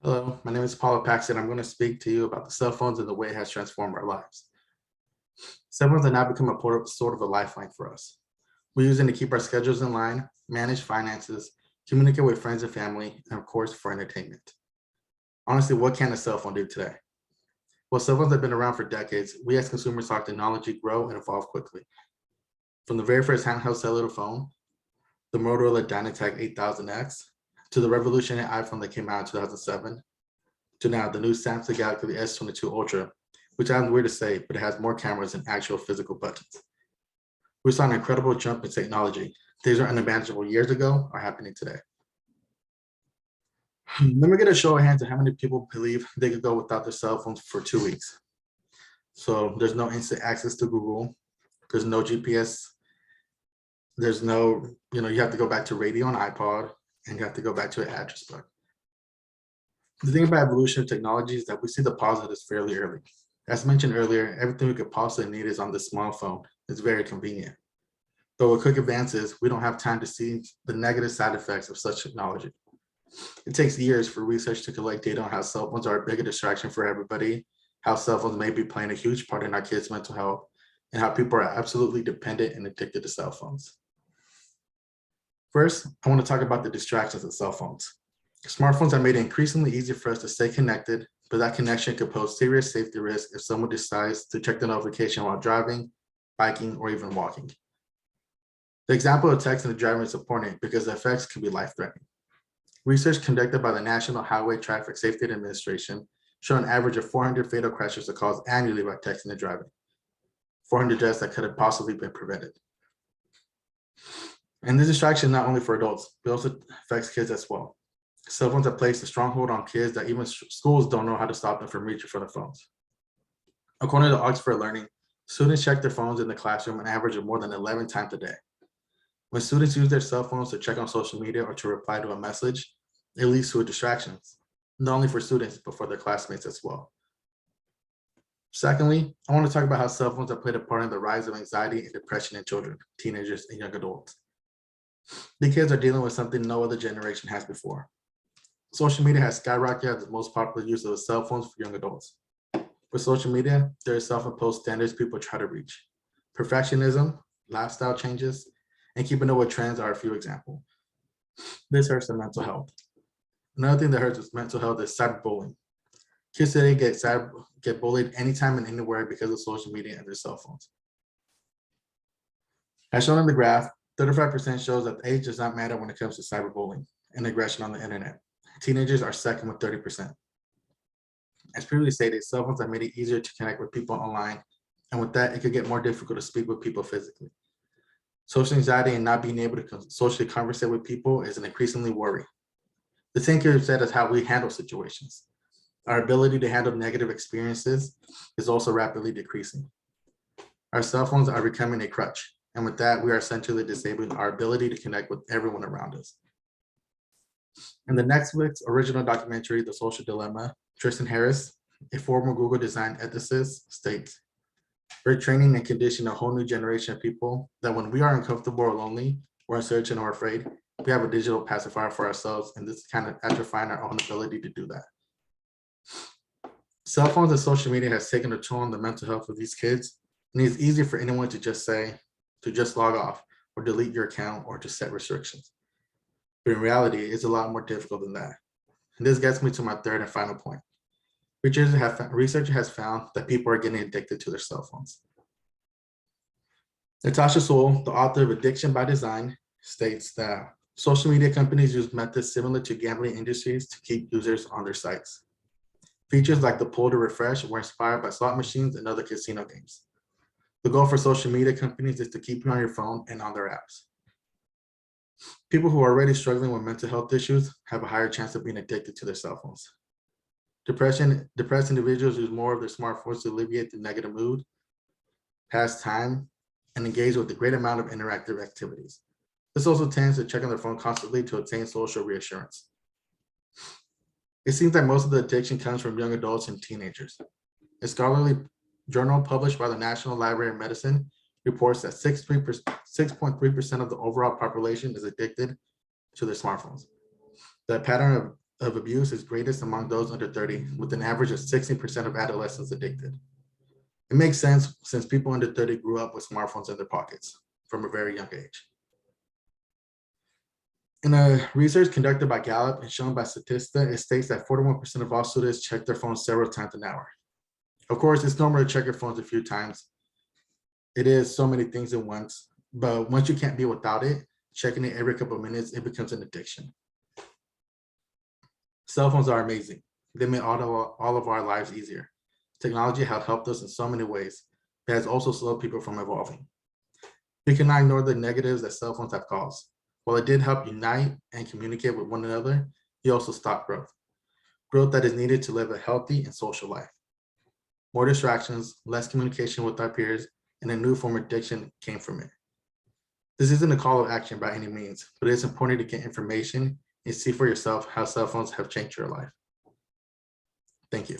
Hello, my name is Pablo Paxton. I'm going to speak to you about the cell phones and the way it has transformed our lives. Cell phones have now become sort of a lifeline for us. We use them to keep our schedules in line, manage finances, communicate with friends and family, and of course, for entertainment. Honestly, what can a cell phone do today? Well, cell phones have been around for decades. We as consumers saw technology grow and evolve quickly. From the very first handheld cellular phone, the Motorola Dynatec 8000X, to the revolutionary iPhone that came out in 2007, to now the new Samsung Galaxy S22 Ultra, which sounds weird to say, but it has more cameras and actual physical buttons. We saw an incredible jump in technology. These are unimaginable years ago are happening today. Let me get a show of hands of how many people believe they could go without their cell phones for 2 weeks. So there's no instant access to Google. There's no GPS. There's no, you have to go back to radio and iPod, and you have to go back to an address book. The thing about evolution of technology is that we see the positives fairly early. As mentioned earlier, everything we could possibly need is on this small phone. It's very convenient. But with quick advances, we don't have time to see the negative side effects of such technology. It takes years for research to collect data on how cell phones are a bigger distraction for everybody, how cell phones may be playing a huge part in our kids' mental health, and how people are absolutely dependent and addicted to cell phones. First, I want to talk about the distractions of cell phones. Smartphones have made it increasingly easy for us to stay connected, but that connection could pose serious safety risks if someone decides to check the notification while driving, biking, or even walking. The example of texting and driving is important because the effects can be life-threatening. Research conducted by the National Highway Traffic Safety Administration show an average of 400 fatal crashes are caused annually by texting and driving. 400 deaths that could have possibly been prevented. And this distraction is not only for adults, but also affects kids as well. Cell phones have placed a stronghold on kids that even schools don't know how to stop them from reaching for their phones. According to Oxford Learning, students check their phones in the classroom an average of more than 11 times a day. When students use their cell phones to check on social media or to reply to a message, it leads to distractions, not only for students, but for their classmates as well. Secondly, I want to talk about how cell phones have played a part in the rise of anxiety and depression in children, teenagers, and young adults. The kids are dealing with something no other generation has before. Social media has skyrocketed as the most popular use of cell phones for young adults. With social media, there are self-imposed standards people try to reach. Perfectionism, lifestyle changes, and keeping up with trends are a few examples. This hurts their mental health. Another thing that hurts with mental health is cyberbullying. Kids today get bullied anytime and anywhere because of social media and their cell phones. As shown in the graph, 35% shows that age does not matter when it comes to cyberbullying and aggression on the internet. Teenagers are second with 30%. As previously stated, cell phones have made it easier to connect with people online, and with that, it could get more difficult to speak with people physically. Social anxiety and not being able to socially conversate with people is an increasingly worry. The thing can be said is how we handle situations. Our ability to handle negative experiences is also rapidly decreasing. Our cell phones are becoming a crutch, and with that, we are essentially disabling our ability to connect with everyone around us. In the Netflix original documentary, The Social Dilemma, Tristan Harris, a former Google design ethicist, states, "We're training and conditioning a whole new generation of people that when we are uncomfortable or lonely, or uncertain or afraid, we have a digital pacifier for ourselves, and this is kind of atrophying our own ability to do that." Cell phones and social media has taken a toll on the mental health of these kids, and it's easy for anyone to just log off or delete your account or to set restrictions. But in reality, it's a lot more difficult than that. And this gets me to my third and final point. Research has found that people are getting addicted to their cell phones. Natasha Sewell, the author of Addiction by Design, states that social media companies use methods similar to gambling industries to keep users on their sites. Features like the pull to refresh were inspired by slot machines and other casino games. The goal for social media companies is to keep you on your phone and on their apps. People who are already struggling with mental health issues have a higher chance of being addicted to their cell phones. Depressed individuals use more of their smartphones to alleviate the negative mood, pass time, and engage with a great amount of interactive activities. This also tends to check on their phone constantly to obtain social reassurance. It seems that most of the addiction comes from young adults and teenagers. A scholarly journal published by the National Library of Medicine reports that 6.3% of the overall population is addicted to their smartphones. The pattern of abuse is greatest among those under 30, with an average of 60% of adolescents addicted. It makes sense since people under 30 grew up with smartphones in their pockets from a very young age. In a research conducted by Gallup and shown by Statista, it states that 41% of all students check their phones several times an hour. Of course, it's normal to check your phones a few times. It is so many things at once, but once you can't be without it, checking it every couple of minutes, it becomes an addiction. Cell phones are amazing. They make all of our lives easier. Technology has helped us in so many ways, but has also slowed people from evolving. We cannot ignore the negatives that cell phones have caused. While it did help unite and communicate with one another, it also stopped growth that is needed to live a healthy and social life. More distractions, less communication with our peers, and a new form of addiction came from it. This isn't a call to action by any means, but it's important to get information and see for yourself how cell phones have changed your life. Thank you.